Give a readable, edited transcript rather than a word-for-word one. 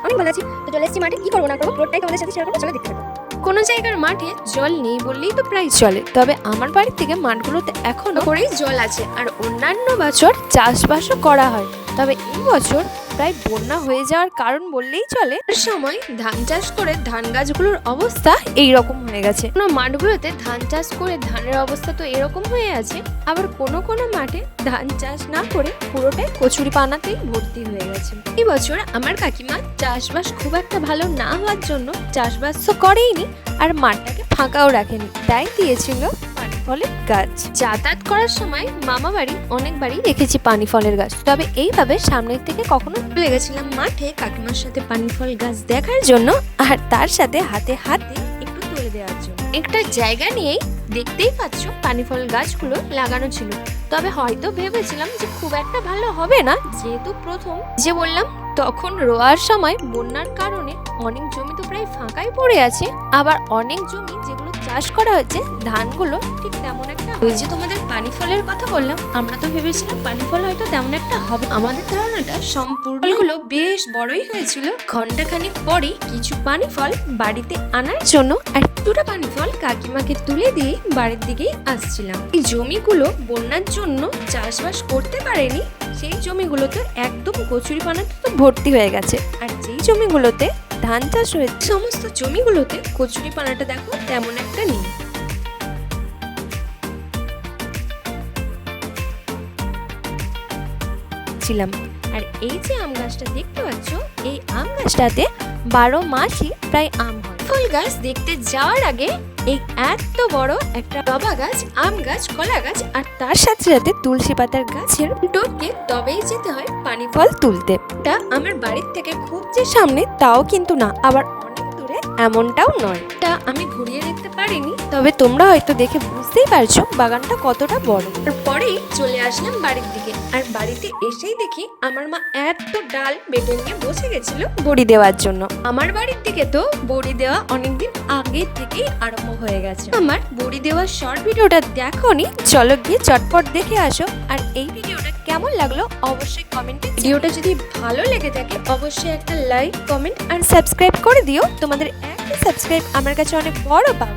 অনেক ভালো আছি। তো চলে এসেছি মাঠে, কি করবো না করবো রোডটাই তোমাদের সাথে শেয়ার করবো, চলো দেখতে থাকো। কোনো জায়গার মাঠে জল নেই বললেই তো প্রায় চলে, তবে আমার বাড়ির থেকে মাঠগুলোতে এখনো করেই জল আছে আর অন্যান্য বছর চাষবাসও করা হয়। তবে এই বছর প্রায় বন্যা হয়ে যাওয়ার কারণ বললেই চলে। সময় ধান চাষ করে ধান গাছগুলোর অবস্থা এই রকম হয়ে গেছে। কোনো মাঠগুলোতে ধান চাষ করে ধানের অবস্থা তো এরকম হয়ে আছে, আবার কোনো কোনো মাঠে ধান চাষ না করে পুরোটাই কচুরি পানাতেই ভর্তি হয়ে গেছে। এই বছর আমার কাকিমা চাষবাস খুব একটা ভালো না হওয়ার জন্য চাষবাস তো করেইনি আর মাঠটাকে ফাঁকাও রাখেনি, তাই দিয়েছিল পানি ফলের গাছ। যাতায়াত করার সময় মামা বাড়ি অনেকবারই দেখেছি পানি ফলের গাছ, তবে এইভাবে সামনের থেকে কখনো চলে গেছিলাম মাঠে কাকিমার সাথে পানি ফল গাছ দেখার জন্য আর তার সাথে হাতে হাতে একটু তুলে দেওয়ার জন্য। একটা জায়গা নিয়েই দেখতেই পাচ্ছ পানি ফল গাছগুলো লাগানো ছিল, তবে হয়তো ভেবেছিলাম যে খুব একটা ভালো হবে না, যেহেতু প্রথম যে বললাম তখন রোয়ার সময় বন্যার কারণে অনেক জমি তো প্রায় ফাঁকাই পড়ে আছে, আবার অনেক জমি যেগুলো চাষ করা হয়েছে ধানগুলো ঠিক তেমন একটা। ওই যে তোমাদের পানি ফলের কথা বললাম, আমরা তো ভেবেছিলাম পানি ফল হয়তো তেমন একটা হবে, আমাদের ধারণাটা সম্পূর্ণগুলো বেশ বড়ই হয়েছিল। ঘন্টাখানিক পরেই কিছু পানি ফল বাড়িতে আনার জন্য আর দুটো পানি ফল কাকিমাকে তুলে দিয়ে বাড়ির দিকেই আসছিলাম। এই জমিগুলো বন্যার জন্য চাষবাস করতে পারেনি, সেই জমিগুলোতে একদম কচুরিপানাতে তো ভর্তি হয়ে গেছে, আর যেই জমিগুলোতে ধান চাষ হয়েছে সমস্ত জমিগুলোতে কচুরিপানাটা দেখো তেমন একটা নেই। ছিলাম আর এই যে আম গাছটা দেখতে পাচ্ছ, এই আম গাছটাতে 12 মাসই প্রায় আম হয়। ফল গাছ দেখতে যাওয়ার আগে এই এত বড় একটা জবা গাছ, আম গাছ, কলা গাছ আর তার সাথে সাথে তুলসী পাতার গাছের টোটকে তবেই যেতে হয় পানি ফল তুলতে। তা আমার বাড়ির থেকে খুব যে সামনে তাও কিন্তু না, আবার অনেক দূরে এমনটাও নয়। তা আমি ঘুরিয়ে দেখতে পারিনি, তবে তোমরা হয়তো দেখে বুঝতেই পারছো বাগানটা কতটা বড়। তারপরেই চলে আসলাম বাড়ির দিকে, আর বাড়িতে এসেই দেখি আমার মা এত ডাল বেটে নিয়ে বসে গেছিল বড়ি দেওয়ার জন্য। আমার বাড়ির দিকে তো বড়ি দেওয়া অনেকদিন আগে থেকেই আরম্ভ হয়ে গেছে। আমার বড়ি দেওয়ার শর্ট ভিডিওটা দেখোনি, চলো গিয়ে চটপট দেখে আসো। আর এই ভিডিওটা কেমন লাগলো অবশ্যই কমেন্টে। ভিডিওটা যদি ভালো লেগে থাকে অবশ্যই একটা লাইক, কমেন্ট আর সাবস্ক্রাইব করে দিও। তোমাদের একটা সাবস্ক্রাইব আমার কাছে অনেক বড় পাওয়া।